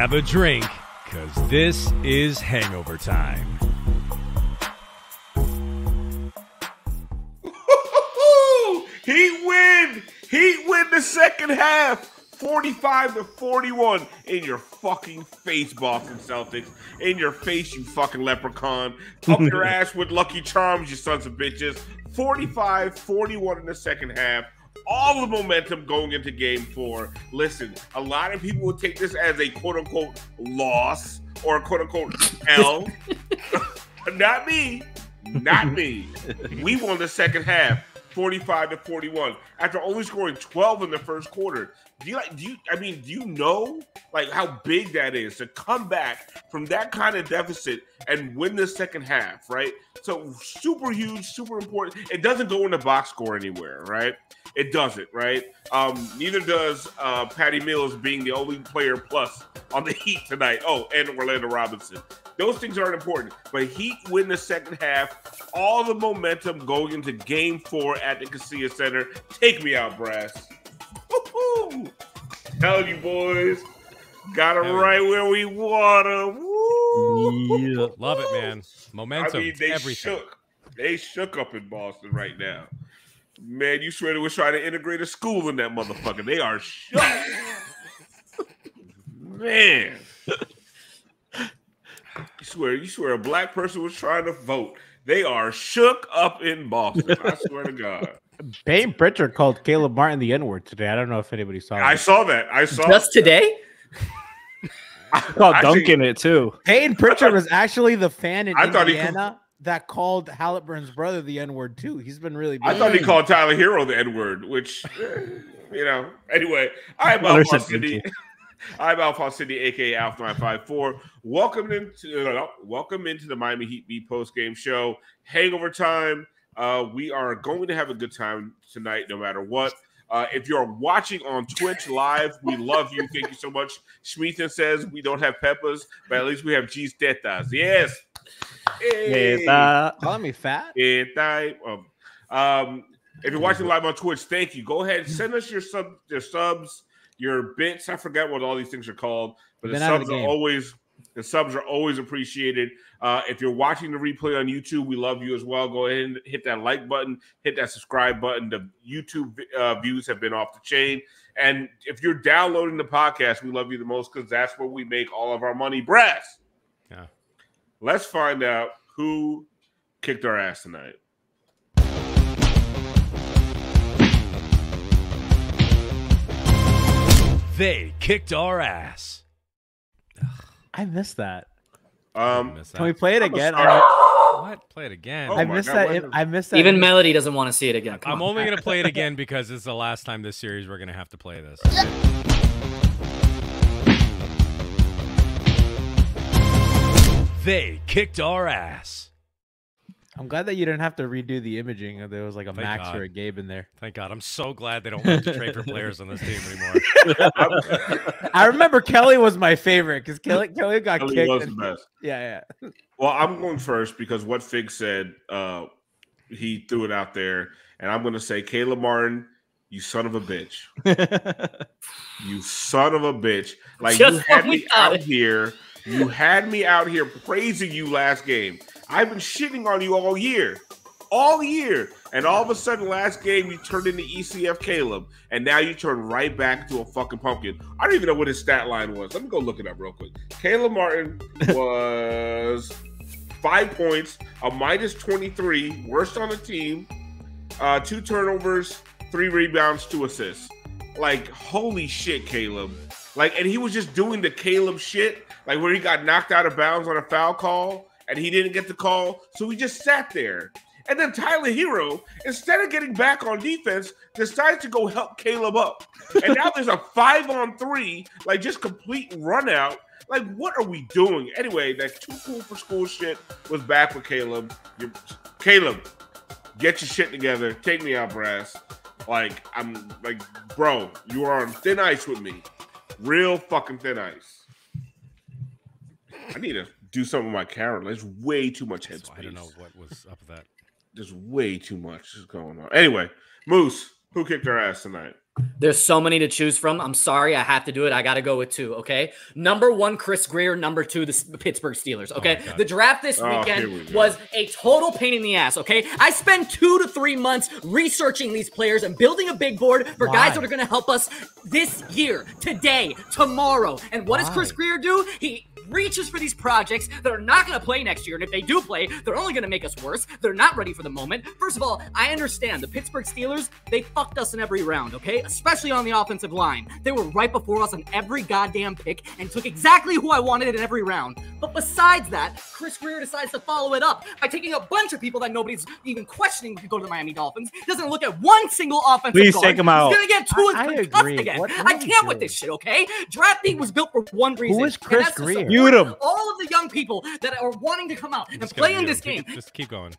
grab a drink, because this is Hangover Time. Heat win! Heat win the second half! 45-41 in your fucking face, Boston Celtics. In your face, you fucking leprechaun. Up your ass with Lucky Charms, you sons of bitches. 45-41 in the second half. All the momentum going into game 4. Listen, a lot of people will take this as a quote-unquote loss or a quote-unquote L. Not me. Not me. We won the second half, 45-41, after only scoring 12 in the first quarter. Do you know like how big that is to come back from that kind of deficit and win the second half, right? So super huge, super important. It doesn't go in the box score anywhere, right? It doesn't, right? Neither does Patty Mills being the only player plus on the Heat tonight. Oh, and Orlando Robinson. Those things aren't important. But Heat win the second half. All the momentum going into Game 4 at the Casilla Center. Take me out, Brass. Woo-hoo! Tell you boys, got them right where we want them. Woo! Yeah. Love it, man. Momentum. I mean, they everything. shook. They shook up in Boston right now. Man, you swear they was trying to integrate a school in that motherfucker. They are shook. Man. You swear a black person was trying to vote. They are shook up in Boston. I swear to God. Payne Pritchard called Caleb Martin the N-word today. I don't know if anybody saw that. I saw that. Just today? I called Duncan it too. Payne Pritchard was actually the fan in Indiana that called Halliburton's brother the N-word too. He's been really big. I thought he called Tyler Herro the N-word, which, Anyway, I'm Alphonse Sidney. I'm Alphonse Sidney, a.k.a. Alpha954. Welcome into the Miami Heat Beat post-game show. Hangover Time. We are going to have a good time tonight, no matter what. If you're watching on Twitch live, we love you. Thank you so much. Schmeathan says we don't have peppers, but at least we have cheese tetas. Yes. Hey. Calling me fat? If you're watching live on Twitch, thank you. Go ahead, send us your subs, your bits. I forgot what all these things are called, but the subs are always appreciated. If you're watching the replay on YouTube, we love you as well. Go ahead and hit that like button, hit that subscribe button. The YouTube views have been off the chain. And if you're downloading the podcast, we love you the most because that's where we make all of our money. Brass. Yeah. Let's find out who kicked our ass tonight. They kicked our ass. I missed that. Can we play it again? What? Play it again? I missed that. I missed that. Even Melody doesn't want to see it again. I'm only going to play it again because it's the last time this series we're going to have to play this. They kicked our ass. I'm glad that you didn't have to redo the imaging. There was like a Max or a Gabe in there. Thank God. I'm so glad they don't want to trade for players on this team anymore. I remember Kelly was my favorite because Kelly got kicked. Kelly was the best. Yeah. Well, I'm going first because what Fig said, he threw it out there. And I'm going to say, Caleb Martin, you son of a bitch. You son of a bitch. Like, you had me out here. You had me out here praising you last game. I've been shitting on you all year. And all of a sudden, last game, you turned into ECF Caleb. And now you turn right back to a fucking pumpkin. I don't even know what his stat line was. Let me go look it up real quick. Caleb Martin was 5 points, a -23, worst on the team, 2 turnovers, 3 rebounds, 2 assists. Like, holy shit, Caleb. Like, and he was just doing the Caleb shit, like where he got knocked out of bounds on a foul call. And he didn't get the call, so he just sat there. And then Tyler Herro, instead of getting back on defense, decides to go help Caleb up. And now there's a 5-on-3, like just complete run out. Like, what are we doing? Anyway, that too cool for school shit was back with Caleb. Caleb, get your shit together. Take me out, Brass. Like, I'm like, bro, you are on thin ice with me. Real fucking thin ice. I need to do something with my camera. There's way too much headspace. I don't know what was up with that. There's way too much going on. Anyway, Moose, Who kicked our ass tonight? There's so many to choose from. I'm sorry, I have to do it. I got to go with 2, okay? Number 1, Chris Greer. Number 2, the Pittsburgh Steelers, okay? The draft this weekend was a total pain in the ass, okay? I spent 2 to 3 months researching these players and building a big board for guys that are going to help us this year, today, tomorrow. And what does Chris Greer do? He reaches for these projects that are not going to play next year. And if they do play, they're only going to make us worse. They're not ready for the moment. First of all, I understand the Pittsburgh Steelers, they fucked us in every round, okay? Especially on the offensive line. They were right before us on every goddamn pick and took exactly who I wanted in every round. But besides that, Chris Greer decides to follow it up by taking a bunch of people that nobody's even questioning to go to the Miami Dolphins. He doesn't look at one single offensive Please guard. take him out. He's going to get 2 concussed again. I can't with this shit, okay? Drafting was built for one reason. Who is Chris Greer? Mute him. All of the young people that are wanting to come out and play in this game. Just keep going.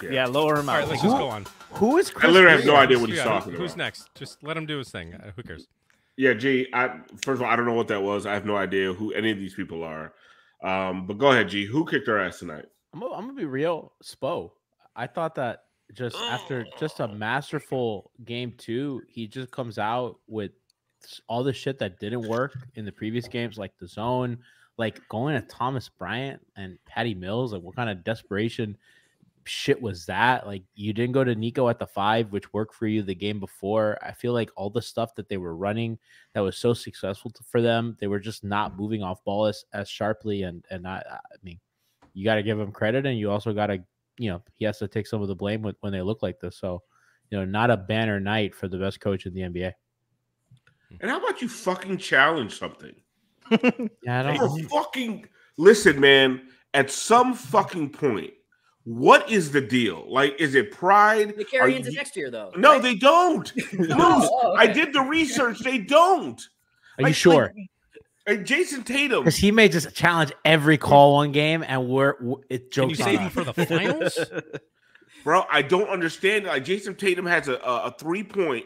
Yeah, lower him out. All right, let's just go on. Who is Chris? I literally have no idea what he's talking about. Who's next? Just let him do his thing. Who cares? Yeah, G. First of all, I don't know what that was. I have no idea who any of these people are. But go ahead, G. Who kicked our ass tonight? I'm gonna be real. Spo. I thought that just after just a masterful game 2, he just comes out with all the shit that didn't work in the previous games, like the zone, like going to Thomas Bryant and Patty Mills. Like, what kind of desperation shit was that? Like, you didn't go to Nico at the 5, which worked for you the game before. I feel like all the stuff that they were running that was so successful for them, they were just not moving off ball as sharply. And I mean, you got to give him credit, and you also got to, he has to take some of the blame when they look like this. So, not a banner night for the best coach in the NBA. And how about you fucking challenge something? Yeah, I don't fucking listen, man. At some fucking point, what is the deal? Like, is it pride? They carry into next year, though. No, they don't. No, I did the research. They don't. Are you sure? And Jason Tatum, because he may just challenge every call one game, and it jokes on. Can you save him for the finals? Bro, I don't understand. Like, Jason Tatum has a 3-point.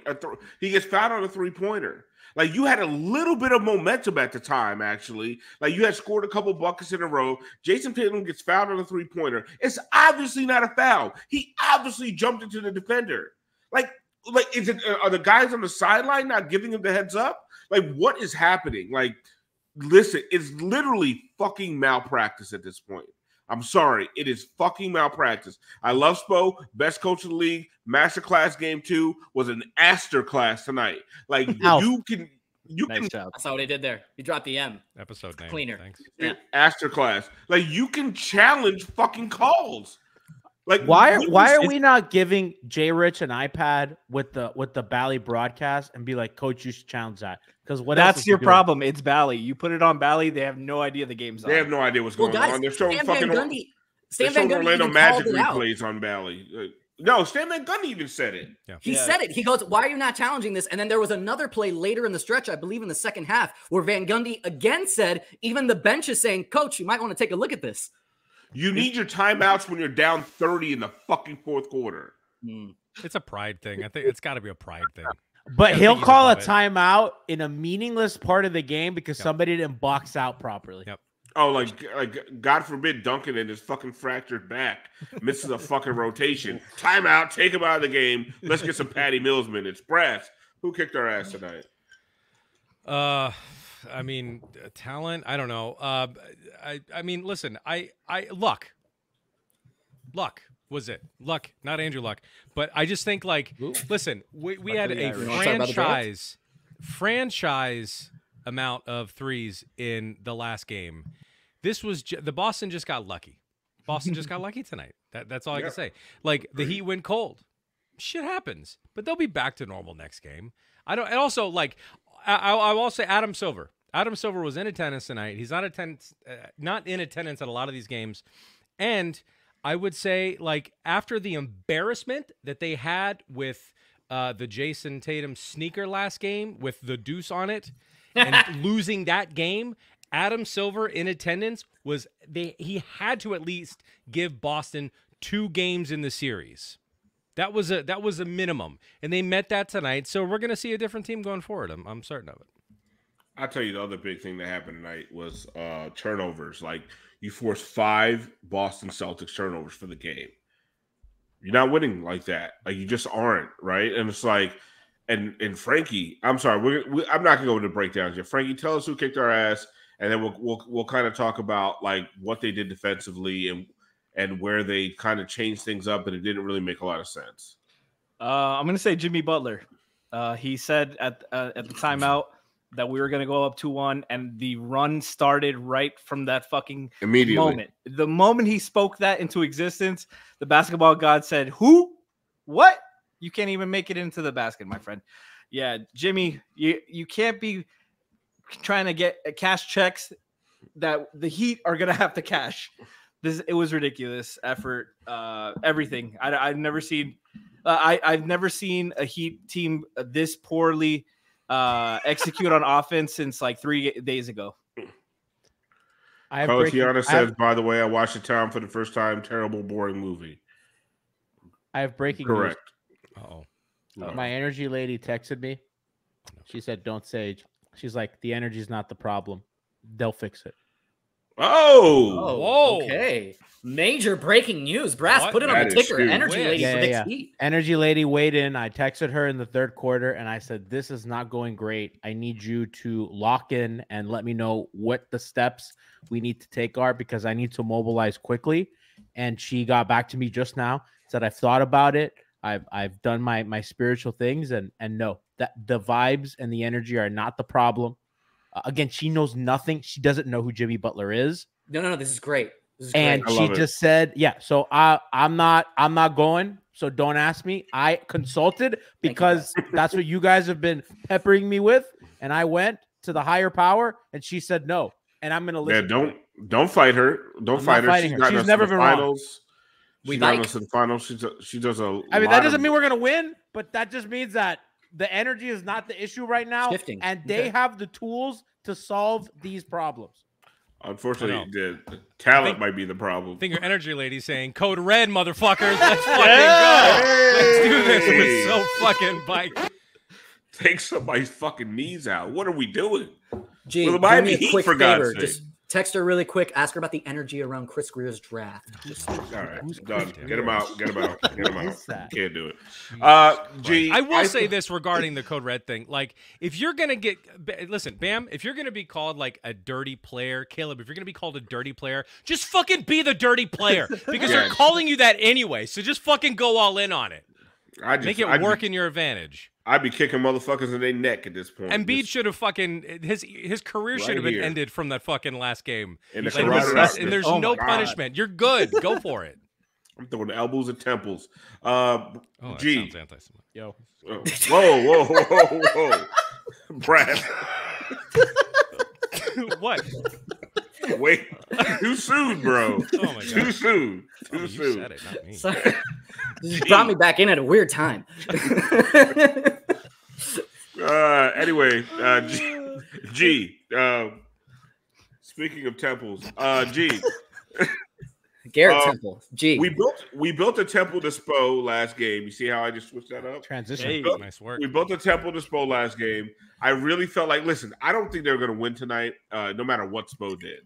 He gets fouled on a 3-pointer. Like, you had a little bit of momentum at the time, actually. Like, you had scored a couple buckets in a row. Jason Tatum gets fouled on a 3-pointer. It's obviously not a foul. He obviously jumped into the defender. Like, are the guys on the sideline not giving him the heads up? Like, what is happening? Like, listen, it's literally fucking malpractice at this point. I'm sorry. It is fucking malpractice. I love Spo, best coach in the league. Masterclass game 2 was an Assterclass tonight. Like, you can. Nice job. That's what they did there. You dropped the M. Episode name. Cleaner. Thanks. Yeah. Assterclass. Like, you can challenge fucking calls. Like, why are we not giving Jay Rich an iPad with the Bally broadcast and be like, Coach, you should challenge that? Because that's your problem. It's Bally. You put it on Bally, they have no idea the game's on. They have no idea what's going on. They're showing fucking Orlando Magic replays on Bally. No, Stan Van Gundy even said it. Yeah. He said it. He goes, "Why are you not challenging this?" And then there was another play later in the stretch, I believe in the second half, where Van Gundy again said, even the bench is saying, "Coach, you might want to take a look at this." You need your timeouts when you're down 30 in the fucking fourth quarter. It's a pride thing. I think it's got to be a pride thing. But he'll call a timeout in a meaningless part of the game because somebody didn't box out properly. Yep. Oh, like God forbid Duncan and his fucking fractured back misses a fucking rotation. Timeout, take him out of the game. Let's get some Patty Mills minutes. Brass, who kicked our ass tonight? I mean, talent. I don't know. I mean, listen. Luck was it? Luck, not Andrew Luck. But I just think, like, listen, we had a franchise amount of threes in the last game. This was the Boston just got lucky. Boston just got lucky tonight. That's all I can say. Like, the Heat went cold. Shit happens, but they'll be back to normal next game. And also, like, I will say Adam Silver. Adam Silver was in attendance tonight. He's not in attendance at a lot of these games. And I would say, like, after the embarrassment that they had with the Jason Tatum sneaker last game with the deuce on it and losing that game, Adam Silver in attendance he had to at least give Boston 2 games in the series. That was a minimum, and they met that tonight. So we're going to see a different team going forward. I'm certain of it. I'll tell you the other big thing that happened tonight was turnovers. Like, you forced 5 Boston Celtics turnovers for the game. You're not winning like that. Like you just aren't, right? And it's like, and Franky, I'm sorry, I'm not gonna go into breakdowns yet. Franky, tell us who kicked our ass, and then we'll kind of talk about like what they did defensively and where they kind of changed things up, and it didn't really make a lot of sense. I'm gonna say Jimmy Butler. He said at the timeout that we were gonna go up 2-1, and the run started right from that fucking immediately moment. The moment he spoke that into existence, the basketball god said, "Who? What? You can't even make it into the basket, my friend." Yeah, Jimmy, you can't be trying to get cash checks that the Heat are gonna have to cash. It was ridiculous effort, everything. I've never seen a Heat team this poorly execute on offense since like 3 days ago. Tiana says, by the way, I watched The Town for the first time. Terrible, boring movie. I have breaking Correct. news. My energy lady texted me. She said, "Don't sage." She's like, "The energy's not the problem. They'll fix it." Whoa. Okay. Major breaking news. Brass, put it on the ticker. Energy lady predicts Heat. Energy lady weighed in. I texted her in the third quarter and I said, "This is not going great. I need you to lock in and let me know what the steps we need to take are because I need to mobilize quickly." And she got back to me just now, said, "I've thought about it. I've done my spiritual things and no, that the vibes and the energy are not the problem." Again, she knows nothing. She doesn't know who Jimmy Butler is. No, this is great. And she just said, "Yeah, so I'm not going. So don't ask me." I consulted because that's what you guys have been peppering me with, and I went to the higher power, and she said no, and I'm gonna listen. Yeah, don't fight her. Don't fight her. She's never been wrong. She got us in the finals. She does a. I mean, that doesn't mean we're gonna win, but that just means that the energy is not the issue right now, and they have the tools to solve these problems. Unfortunately, the talent might be the problem. I think your energy lady's saying, "Code red, motherfuckers. Let's fucking go. Let's do this. We're so fucking bike." Take somebody's fucking knees out. What are we doing? Gee, do me a quick favor. Just text her really quick. Ask her about the energy around Chris Greer's draft. All right, done. Get him out. Get him out. Get him out. Can't do it. I will say this regarding the Code Red thing. Like, if you're gonna listen, Bam, if you're gonna be called like a dirty player, Caleb, if you're gonna be called a dirty player, just fucking be the dirty player because they're calling you that anyway. So just fucking go all in on it. Make it work in your advantage. I'd be kicking motherfuckers in their neck at this point. Embiid should have fucking his career should have been ended from that fucking last game. And there's no punishment. You're good. Go for it. I'm throwing elbows and temples. G. Yo. Whoa. Brad. What? Wait. Too soon, bro. Oh my God. Too soon. You said it, not me. Sorry. You brought me back in at a weird time. Anyway, G. Speaking of temples, G. Garrett Temple. G. We built a temple to Spo last game. You see how I just switched that up? Transition. Hey, nice work. We built a temple to Spo last game. I really felt like, listen, I don't think they were going to win tonight, no matter what Spo did.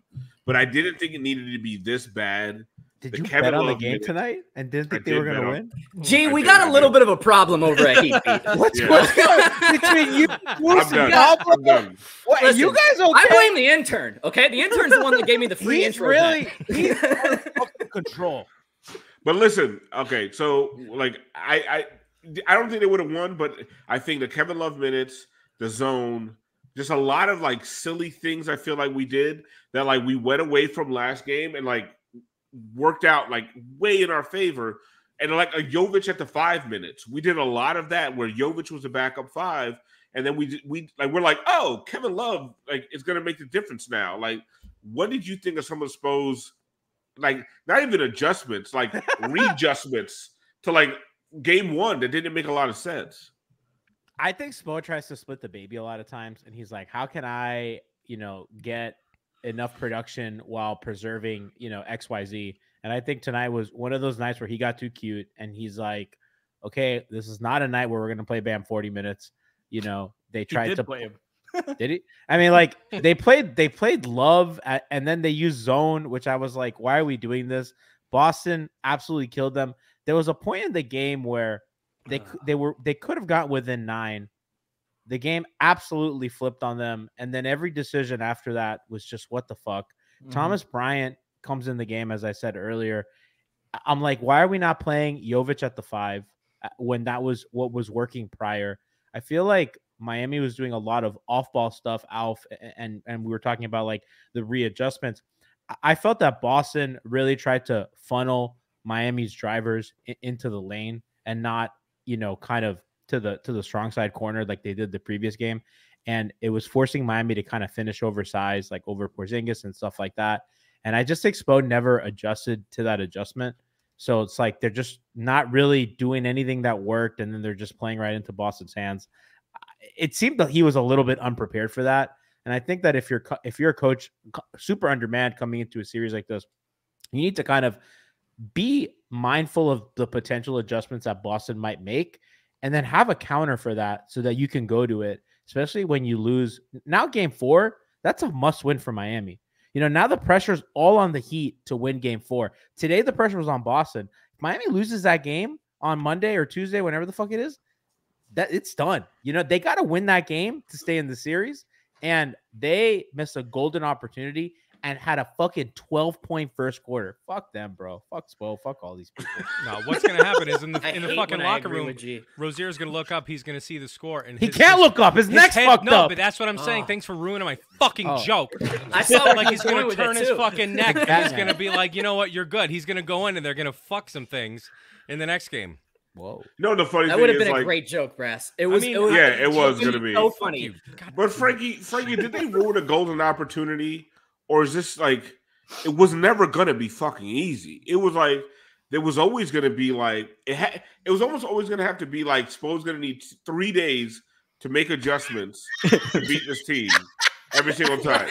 But I didn't think it needed to be this bad. Did you bet on the game tonight and didn't think they were going to win? Gee, we got a little bit of a problem over at Heat. What's on between you? I'm done. What, listen, you guys okay? I blame the intern. Okay, the intern's the one that gave me the free intro. He's fucking control. But listen, okay, so like I don't think they would have won, but I think the Kevin Love minutes, the zone, just a lot of like silly things I feel like we did that like we went away from last game and like worked out like way in our favor. And like a Jovic at the 5 minutes, we did a lot of that where Jovic was a backup 5, and then we're like, oh, Kevin Love like is gonna make the difference now. Like, what did you think of some of Spo's like not even adjustments, like readjustments to like game one that didn't make a lot of sense? I think Spo tries to split the baby a lot of times, and he's like, how can I, get enough production while preserving, XYZ. And I think tonight was one of those nights where he got too cute and he's like, okay, this is not a night where we're going to play Bam 40 minutes. They tried to play him. Did he? I mean, like they played Love and then they used zone, which I was like, why are we doing this? Boston absolutely killed them. there was a point in the game where they could have gotten within 9. The game absolutely flipped on them, and then every decision after that was just what the fuck. Thomas Bryant comes in the game, as I said earlier. I'm like, why are we not playing Jovic at the 5 when that was what was working prior? I feel like Miami was doing a lot of off-ball stuff, Alf, and we were talking about like the readjustments. I felt that Boston really tried to funnel Miami's drivers into the lane and not, kind of to the strong side corner like they did the previous game. And it was forcing Miami to kind of finish oversized, like over Porzingis and stuff like that. And I just think Spo never adjusted to that adjustment. So it's like they're just not really doing anything that worked, and then they're just playing right into Boston's hands. It seemed that he was a little bit unprepared for that. And I think that if you're a coach super undermanned coming into a series like this, you need to kind of be mindful of the potential adjustments that Boston might make, and then have a counter for that so that you can go to it, especially when you lose. Now game 4, that's a must win for Miami. Now the pressure's all on the Heat to win game 4. Today, the pressure was on Boston. If Miami loses that game on Monday or Tuesday, whenever the fuck it is, that it's done. They got to win that game to stay in the series, and they missed a golden opportunity and had a fucking 12-point first quarter. Fuck them, bro. Fuck Spo. Fuck all these people. No, what's going to happen is in the fucking locker room, Rozier's going to look up. He's going to see the score. And he can't look up. His neck's fucked up. No, but that's what I'm saying. Thanks for ruining my fucking joke. I saw like he's going to turn his fucking neck. And he's going to be like, you know what? You're good. He's going to go in and they're going to fuck some things in the next game. Whoa. No, the funny that thing would have is been like, a great joke, Brass. It was going to be so funny. But Frankie, did they ruin a golden opportunity, or is this like it was never going to be fucking easy? It was like there was always going to be like it was almost always going to have to be like Spo's going to need 3 days to make adjustments to beat this team every single time.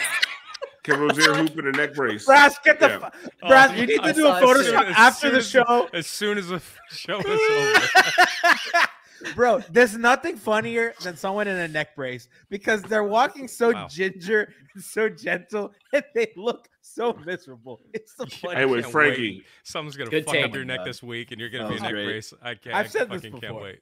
Can Rozier hoop in a neck brace? Brass, Brass, you need to do a Photoshop after the show. As soon as the show is over. Bro, there's nothing funnier than someone in a neck brace because they're walking so ginger and so gentle and they look so miserable. It's the funniest. Anyway, Frankie. Someone's going to fuck up your neck this week and you're going to be a neck brace. I fucking can't wait.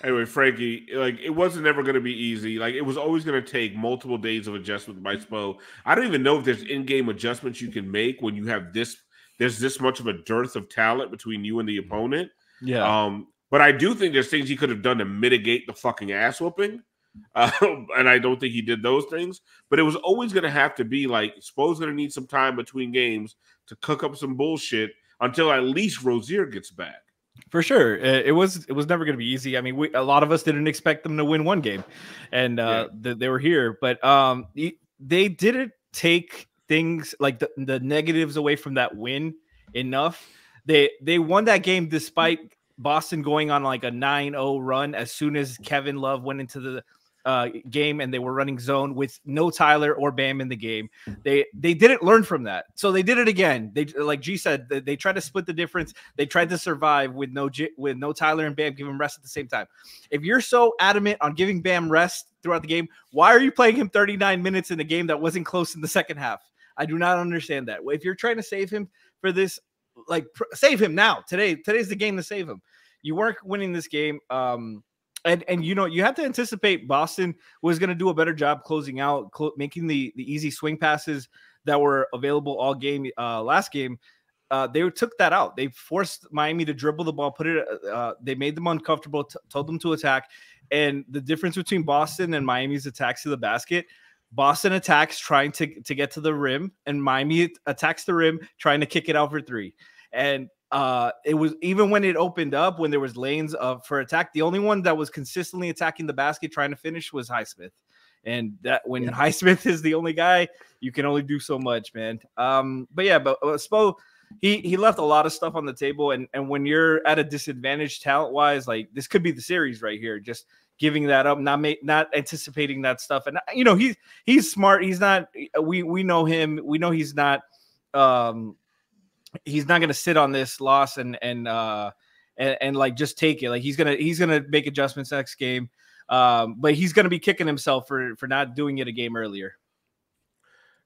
Anyway, Frankie, like it wasn't ever going to be easy. Like it was always going to take multiple days of adjustment by Spo. I don't even know if there's in-game adjustments you can make when you have there's this much of a dearth of talent between you and the opponent. Yeah. But I do think there's things he could have done to mitigate the fucking ass whooping. And I don't think he did those things. But it was always going to have to be like Spo's going to need some time between games to cook up some bullshit until at least Rozier gets back. For sure. It was never going to be easy. I mean, a lot of us didn't expect them to win one game. And they were here. But they didn't take things like the negatives away from that win enough. They won that game despite Boston going on like a 9-0 run as soon as Kevin Love went into the game and they were running zone with no Tyler or Bam in the game. They didn't learn from that. So they did it again. They, like G said, they tried to split the difference. They tried to survive with no Tyler and Bam, give him rest at the same time. If you're so adamant on giving Bam rest throughout the game, why are you playing him 39 minutes in a game that wasn't close in the second half? I do not understand that. If you're trying to save him for this, like save him now. Today's the game to save him. You weren't winning this game. And you have to anticipate Boston was going to do a better job closing out, making the easy swing passes that were available all game. Last game, they took that out. They forced Miami to dribble the ball, they made them uncomfortable, told them to attack. And the difference between Boston and Miami's attacks to the basket, Boston attacks trying to get to the rim, and Miami attacks the rim trying to kick it out for three. And it was even when it opened up, when there was lanes for attack, the only one that was consistently attacking the basket trying to finish was Highsmith. And that when Highsmith is the only guy, you can only do so much, man. But Spo, he left a lot of stuff on the table, and when you're at a disadvantage talent wise, like this could be the series right here. Just giving that up, not anticipating that stuff, and he's smart. He's not. We know him. We know he's not. He's not going to sit on this loss and like just take it. Like he's gonna make adjustments next game, but he's gonna be kicking himself for not doing it a game earlier.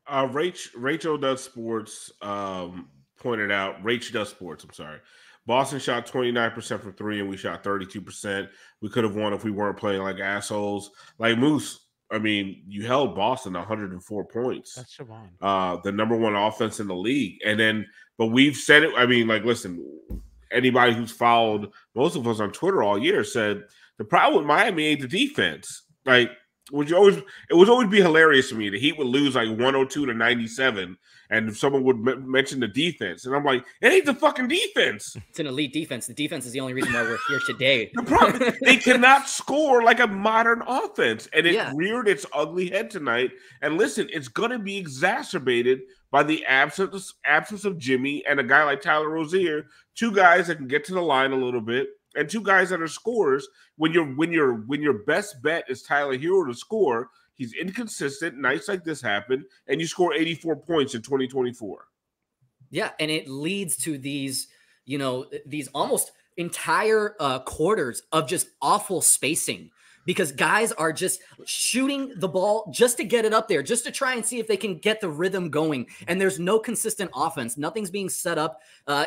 Rachel Does Sports pointed out. Rach Does Sports. I'm sorry, Boston shot 29% from three, and we shot 32%. We could have won if we weren't playing like assholes. Like Moose, I mean, you held Boston 104 points. That's Siobhan. The number one offense in the league. And then, but we've said it. I mean, like, listen, anybody who's followed most of us on Twitter all year said the problem with Miami ain't the defense. Like, it would always be hilarious to me. The Heat would lose like 102 to 97, and if someone would mention the defense, and I'm like, it ain't the fucking defense. It's an elite defense. The defense is the only reason why we're here today. The problem, they cannot score like a modern offense, and it reared its ugly head tonight. And listen, it's going to be exacerbated by the absence of Jimmy and a guy like Tyler Rozier, two guys that can get to the line a little bit. And two guys that are scorers. When your best bet is Tyler Herro to score, he's inconsistent. Nights like this happen, and you score 84 points in 2024. Yeah, and it leads to these almost entire quarters of just awful spacing because guys are just shooting the ball just to get it up there, just to try and see if they can get the rhythm going. And there's no consistent offense. Nothing's being set up.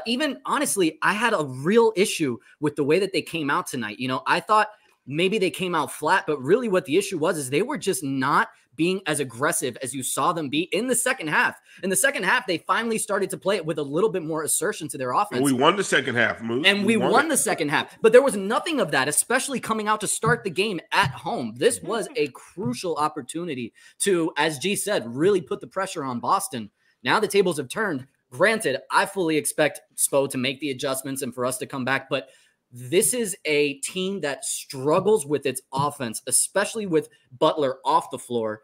Even honestly, I had a real issue with the way that they came out tonight. You know, I thought maybe they came out flat, but really what the issue was is they were just not being as aggressive as you saw them be in the second half. In the second half, they finally started to play it with a little bit more assertion to their offense. And we won the second half, Moose. And we won the second half. But there was nothing of that, especially coming out to start the game at home. This was a crucial opportunity to, as G said, really put the pressure on Boston. Now the tables have turned. Granted, I fully expect Spo to make the adjustments and for us to come back, but this is a team that struggles with its offense, especially with Butler off the floor.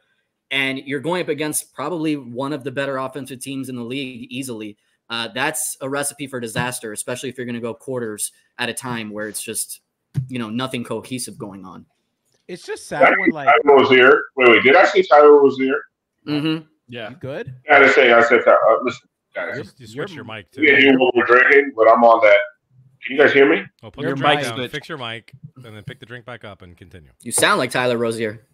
And you're going up against probably one of the better offensive teams in the league easily. That's a recipe for disaster, especially if you're going to go quarters at a time where it's just, nothing cohesive going on. It's just sad when Tyler Rozier. Wait, did I say Tyler Rozier? Mm-hmm. Yeah. You good? I said, listen, guys. You switch your mic too. You can hear what we're drinking, but I'm on that. Can you guys hear me? Well, put your mic down, fix your mic, and then pick the drink back up and continue. You sound like Tyler Rozier.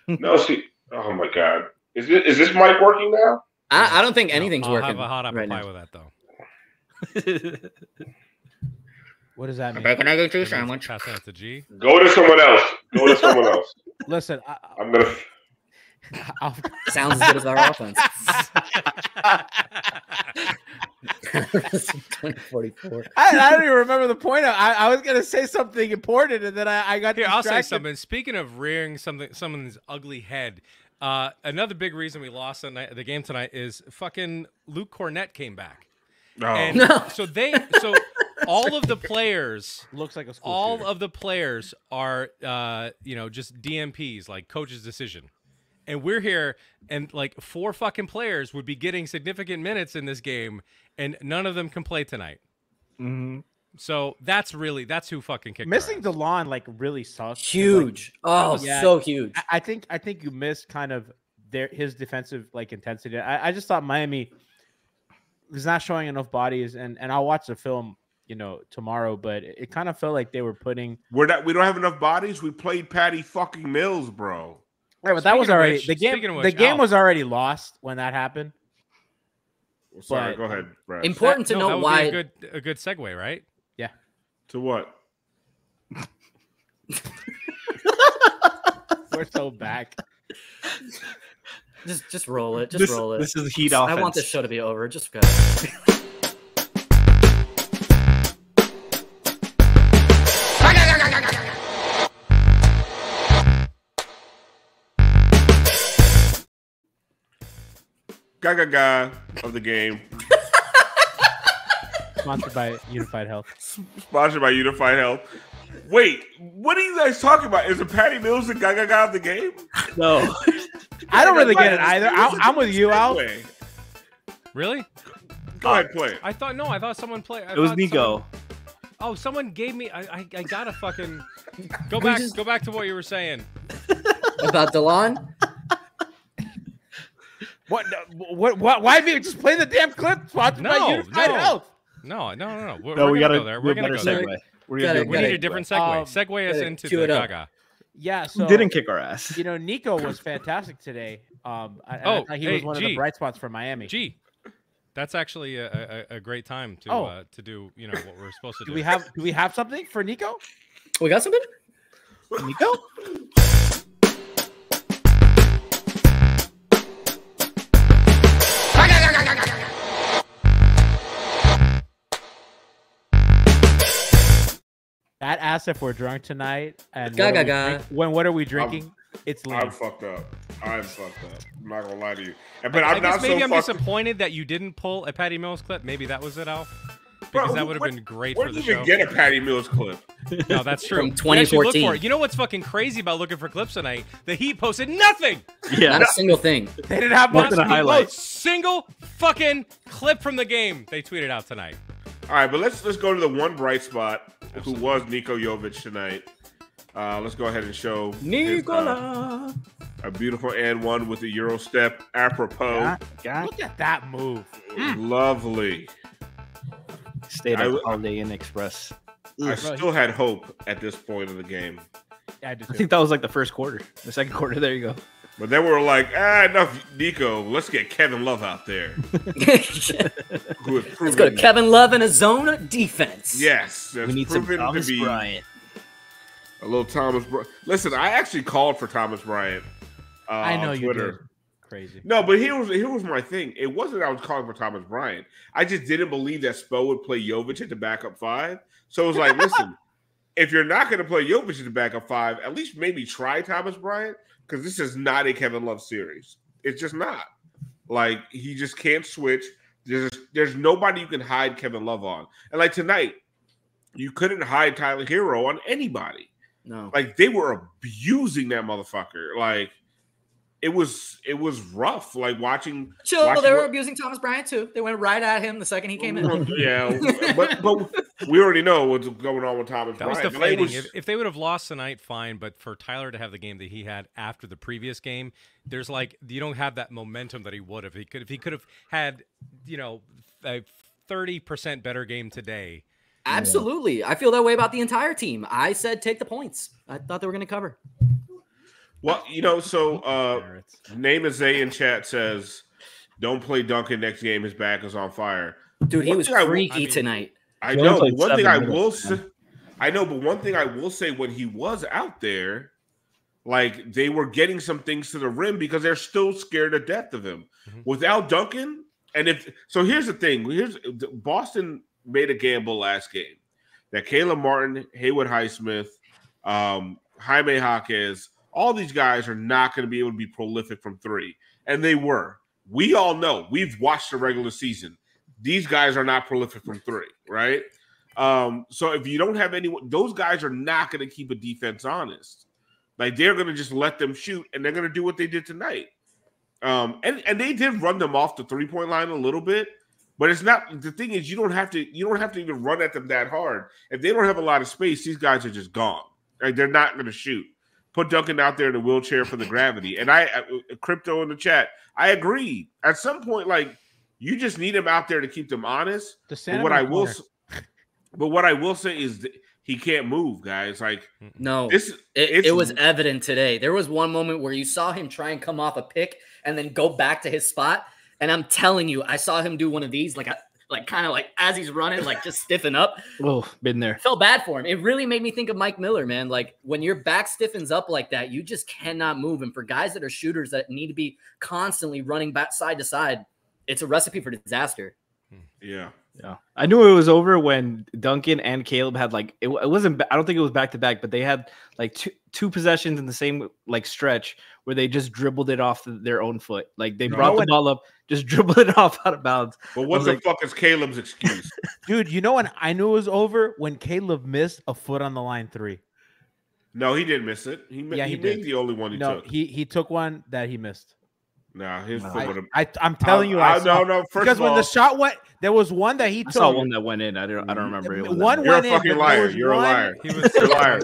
No, see. Oh, my God. Is this mic working now? I don't think anything's working. I'll have a hot apple pie with that, though. What does that mean? Bacon, egg, and cheese sandwich. Pass that to G. Go to someone else. Listen, I'm going to... Sounds as good as our offense. 2044. I don't even remember the point. I was going to say something important, and then I got Here, distracted. I'll say something. Speaking of rearing someone's ugly head, another big reason we lost the game tonight is fucking Luke Cornett came back. Oh. And so all of the players looks like a school all shooter. of the players are just DMPs, like coach's decision. And we're here, and like 4 fucking players would be getting significant minutes in this game, and none of them can play tonight. Mm-hmm. So that's who fucking kicked. Missing DeLon like really sucks. Huge. So huge. I think you missed kind of his defensive like intensity. I just thought Miami was not showing enough bodies, and I'll watch the film tomorrow, but it kind of felt like they were putting. We don't have enough bodies. We played Patty fucking Mills, bro. Right, but that was already the game. The game was already lost when that happened. Sorry, go ahead, Brad. Important to know that would why. be a good segue, right? Yeah. To what? We're so back. Just roll it. Just roll it. This is the Heat offense. I want this show to be over. Just go. Gaga of the game. Sponsored by Unified Health. Sponsored by Unified Health. Wait, what are you guys talking about? Is it Patty Mills the Gaga of the game? No. I don't really get it either. I'm with you, Al. Really? Go ahead, play it. I thought someone played. It was Nico. Someone gave me. I gotta fucking go back. Go back to what you were saying about DeLon. What? Why have you just play the damn clip? Sponsored by Unified Health. No. We're we gonna gotta go there. We're gonna go there. We need a different segue. Segue us into the Gaga. Yeah, so who didn't kick our ass. Nico was fantastic today. I thought he was one of the bright spots for Miami. G, That's actually a great time to do what we're supposed to do. Do we have something for Nico? We got something? Nico? That asked if we're drunk tonight, and what are we drinking? It's lean. I'm fucked up. I'm not gonna lie to you. But I guess maybe I'm disappointed that you didn't pull a Patty Mills clip. Maybe that was it, Alf. Because that would have been great for the show. Where did you even get a Patty Mills clip? No, that's true. From 2014. Look for it. You know what's fucking crazy about looking for clips tonight? The Heat posted nothing. Yeah, not a single thing. They didn't have much to highlight. Single fucking clip from the game they tweeted out tonight. All right, but let's go to the one bright spot who was Niko Jovic tonight. Let's go ahead and show Nikola. A beautiful and one with the Euro step apropos. Look at that move. Lovely. Stayed at Holiday Inn Express. I still had hope at this point of the game. Yeah, I think that was like the first quarter. The second quarter, there you go. But then we were like, enough, Nico. Let's get Kevin Love out there. Let's go to Kevin Love in a zone defense. Yes. We need some Thomas Bryant. A little Thomas Bryant. Listen, I actually called for Thomas Bryant I know on you Twitter. did. Crazy. No, but here was my thing. It wasn't I was calling for Thomas Bryant. I just didn't believe that Spo would play Jovic at the backup five. So it was like, listen, if you're not going to play Jovic at the backup five, at least maybe try Thomas Bryant, because this is not a Kevin Love series. It's just not. Like, he just can't switch. There's nobody you can hide Kevin Love on. And like tonight, you couldn't hide Tyler Herro on anybody. No. Like, they were abusing that motherfucker. Like, it was rough. Like watching. They were abusing Thomas Bryant too. They went right at him the second he came in. Yeah, but we already know what's going on with Thomas Bryant. That was deflating. If they would have lost tonight, fine. But for Tyler to have the game that he had after the previous game, there's like you don't have that momentum that he would have. If he could have had a 30% better game today. Absolutely, I feel that way about the entire team. I said take the points. I thought they were going to cover. Well, Name is Zay in chat says, "Don't play Duncan next game. His back is on fire." Dude, he was freaky tonight. I know. But one thing I will say, when he was out there, like they were getting some things to the rim because they're still scared to death of him. Mm-hmm. Without Duncan, here's the thing. Boston made a gamble last game that Caleb Martin, Haywood Highsmith, Jaime Jaquez. All these guys are not going to be able to be prolific from three. And they were. We all know. We've watched the regular season. These guys are not prolific from three, right? So if you don't have anyone, those guys are not going to keep a defense honest. Like, they're going to just let them shoot, and they're going to do what they did tonight. And they did run them off the three-point line a little bit, but it's not – the thing is you don't have to even run at them that hard. If they don't have a lot of space, these guys are just gone. Like, they're not going to shoot. Put Duncan out there in a wheelchair for the gravity. And Crypto in the chat, I agree. At some point, like, you just need him out there to keep them honest. But what I will say is he can't move, guys. Like, no, it was evident today. There was one moment where you saw him try and come off a pick and then go back to his spot. And I'm telling you, I saw him do one of these, kind of as he's running, like just stiffen up. Oh, been there. Felt bad for him. It really made me think of Mike Miller, man. Like when your back stiffens up like that, you just cannot move. And for guys that are shooters that need to be constantly running back side to side, it's a recipe for disaster. Yeah. Yeah. I knew it was over when Duncan and Caleb had it wasn't, I don't think it was back to back, but they had like two possessions in the same stretch where they just dribbled it off their own foot. Like they brought the ball up, just dribbled it off out of bounds. But what the fuck is Caleb's excuse? Dude, you know when I knew it was over? When Caleb missed a foot on the line three. No, he didn't miss it. He made the only one he took. He took one that he missed. Nah, his foot would have. I'm telling you, no. Because when the shot went, there was one that he took. I saw one that went in. I don't remember. You're a fucking liar. You're a liar. You're a liar.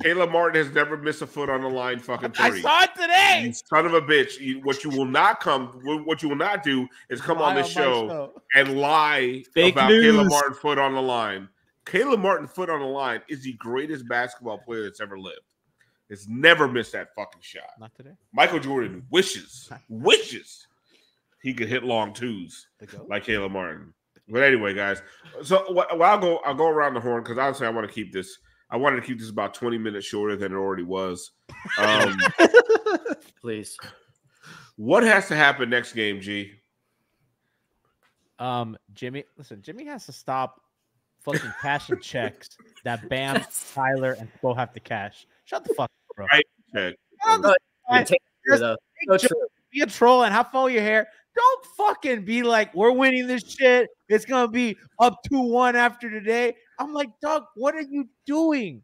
Caleb Martin has never missed a foot on the line. Fucking three. I saw it today. You son of a bitch. What you will not do is come on this show and lie about Caleb Martin foot on the line. Caleb Martin foot on the line is the greatest basketball player that's ever lived. Has never missed that fucking shot. Not today. Michael Jordan wishes. he could hit long twos like Caleb Martin. But anyway, guys, so I'll go around the horn because honestly, I want to keep this. I wanted to keep this about 20 minutes shorter than it already was. Please. What has to happen next game, G? Jimmy has to stop fucking cashing checks that Bam, Tyler, and Spo have to cash. Shut the fuck up, bro. Right. Be a troll and have fun with your hair. Don't fucking be like, we're winning this shit. It's gonna be up 2-1 after today. I'm like, dog, what are you doing?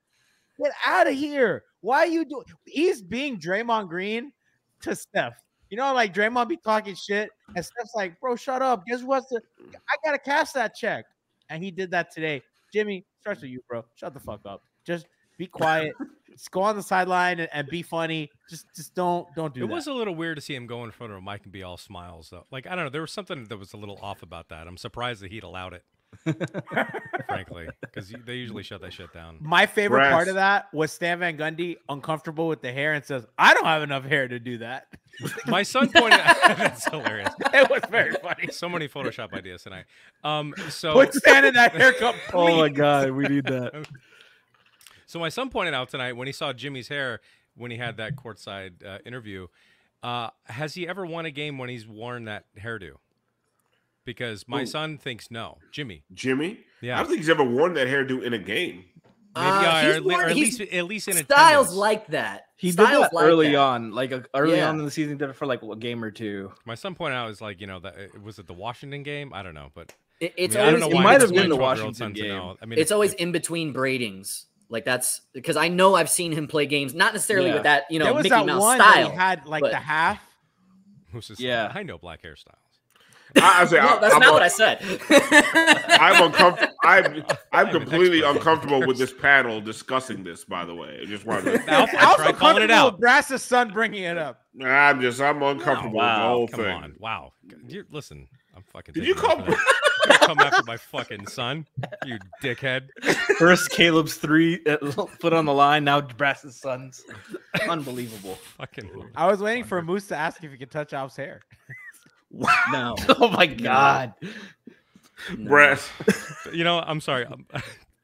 Get out of here. Why are you doing? He's being Draymond Green to Steph. You know, like Draymond be talking shit, and Steph's like, bro, shut up. Guess what's I gotta cash that check. And he did that today. Jimmy, starts with you, bro. Shut the fuck up. Just be quiet. Just go on the sideline and be funny. Just don't do that. It was a little weird to see him go in front of a mic and be all smiles, though. Like, I don't know. There was something that was a little off about that. I'm surprised that he'd allowed it, frankly, because they usually shut that shit down. My favorite part of that was Stan Van Gundy uncomfortable with the hair and says, I don't have enough hair to do that. My son pointed out that's hilarious. It was very funny. So many Photoshop ideas tonight. So put Stan in that haircut. Oh my god, we need that. So my son pointed out tonight when he saw Jimmy's hair when he had that courtside interview. Has he ever won a game when he's worn that hairdo? Because my son thinks no. Jimmy? Yeah. I don't think he's ever worn that hairdo in a game. Maybe or at least in styles attendance. like that. He did that early on, like early on in the season. Did it for like a game or two. My son pointed out is like, was it the Washington game? I don't know, but it's I don't know always why it might it's have been my the 12-year-old Washington son to game. know. I mean, it's always in between braidings. Like that's because I know I've seen him play games, not necessarily with that, there was Mickey that Mouse one style. that he had like the half. I know black hairstyles. That's not what I said. I'm uncomfortable. I'm completely uncomfortable with this panel discussing this. By the way, I just wanted to. I tried calling it out. Brass's son bringing it up. I'm uncomfortable with the whole Come thing. on, wow. Listen, I'm fucking. Did you come? Come after my fucking son, you dickhead. First Caleb's 3 foot on the line. Now Brass's son's. Unbelievable. Fucking. I was waiting for Moose to ask if he could touch Alf's hair. No. Oh my god. No. Brass. I'm sorry.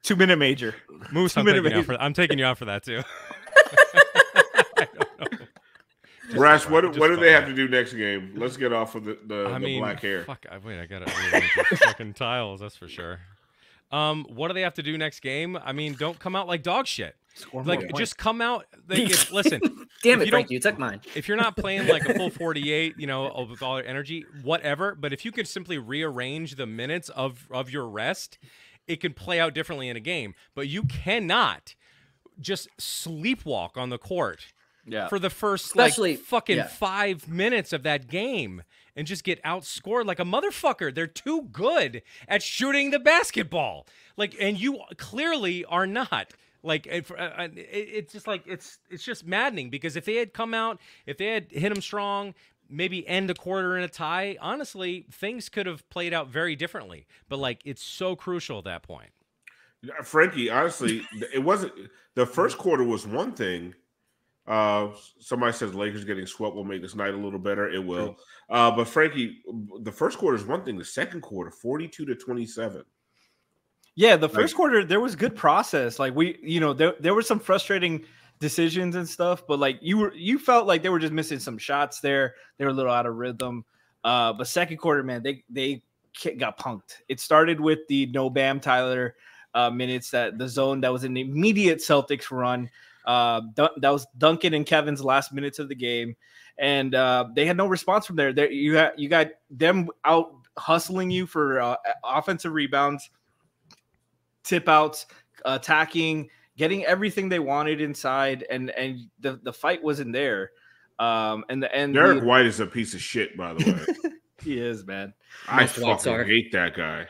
2-minute major. Moose, I'm taking you out for that too. Brass, what do they have to do next game? Let's get off of the black hair. Fuck, I gotta rearrange the fucking tiles. That's for sure. What do they have to do next game? I mean, don't come out like dog shit. Just come out. Listen. Damn it, Frank, you took mine. If you're not playing like a full 48, with all your energy, whatever. But if you could simply rearrange the minutes of your rest, it can play out differently in a game. But you cannot just sleepwalk on the court. Yeah. For the first Especially, 5 minutes of that game and just get outscored like a motherfucker. They're too good at shooting the basketball. And you clearly are not. It's just it's just maddening because if they had come out, if they had hit them strong, maybe end a quarter in a tie, honestly, things could have played out very differently. But it's so crucial at that point. Frankie, honestly, it wasn't. The first quarter was one thing. Somebody says Lakers getting swept will make this night a little better. It will. But Frankie, the first quarter is one thing. The second quarter, 42-27. Yeah, the first quarter there was good process. There were some frustrating decisions and stuff, but you felt like they were just missing some shots there. They were a little out of rhythm. But second quarter, man, they got punked. It started with the no Bam Tyler minutes, that the zone that was an immediate Celtics run. That was Duncan and Kevin's last minutes of the game, and they had no response from there. You got them out hustling you for offensive rebounds, tip outs, attacking, getting everything they wanted inside, and the fight wasn't there. And Derek White is a piece of shit, by the way. He is, man. I fucking hate that guy.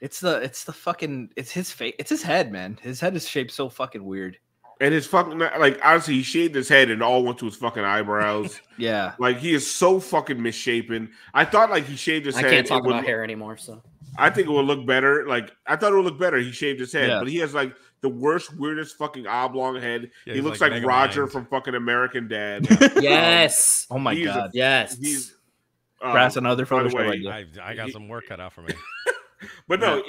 It's his face. It's his head, man. His head is shaped so fucking weird. And his fucking, honestly, he shaved his head and all went to his fucking eyebrows. Yeah. He is so fucking misshapen. I thought he shaved his head. I can't talk about hair anymore, so. I think it would look better. I thought it would look better. He shaved his head, but he has the worst, weirdest fucking oblong head. Yeah, he looks like Roger from fucking American Dad. Yes. Oh my God. Yes. Brass another by the photo way, I got some work cut out for me. But no,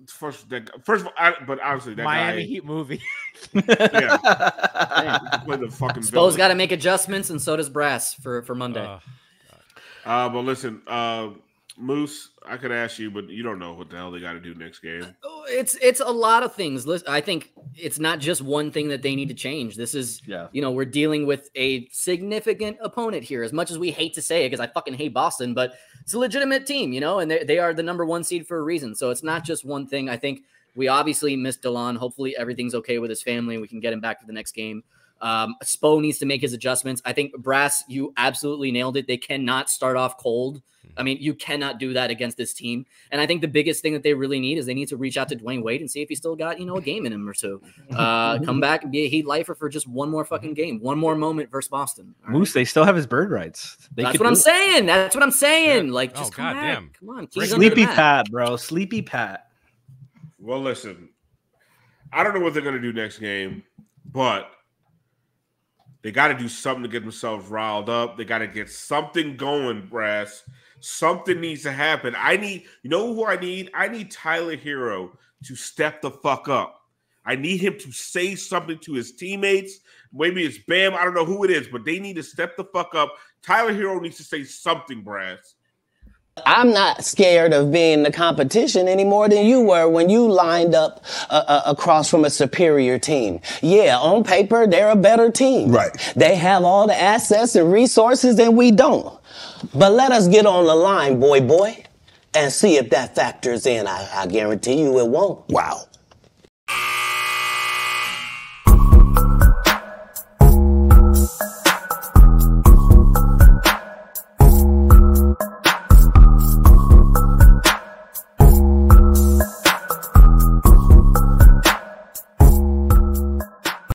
first of all, but honestly, that Miami guy, Heat movie. yeah, play the fucking Spo's got to make adjustments, and so does Brass for Monday. But listen, Moose, I could ask you, but you don't know what the hell they got to do next game. It's a lot of things. Listen, I think it's not just one thing that they need to change. This is, we're dealing with a significant opponent here. As much as we hate to say it, because I fucking hate Boston, but it's a legitimate team, and they are the #1 seed for a reason. So it's not just one thing. I think we obviously missed DeLon. Hopefully everything's okay with his family and we can get him back for the next game. Spo needs to make his adjustments. I think Brass, you absolutely nailed it. They cannot start off cold. I mean, you cannot do that against this team. And I think the biggest thing that they really need is they need to reach out to Dwayne Wade and see if he still got, a game in him or two. Come back and be a Heat lifer for just one more fucking game, one more moment versus Boston. Moose, they still have his bird rights. That's what I'm saying. That's what I'm saying. Like, just come back. Damn. Come on. Sleepy Pat, bro. Sleepy Pat. Well, listen, I don't know what they're going to do next game, but they got to do something to get themselves riled up. They got to get something going, Brass. Something needs to happen. You know who I need? I need Tyler Herro to step the fuck up. I need him to say something to his teammates. Maybe it's Bam. I don't know who it is, but they need to step the fuck up. Tyler Herro needs to say something, Brass. I'm not scared of being the competition any more than you were when you lined up across from a superior team. Yeah, on paper, they're a better team. Right. They have all the assets and resources and we don't. But let us get on the line, boy, and see if that factors in. I guarantee you it won't. Wow.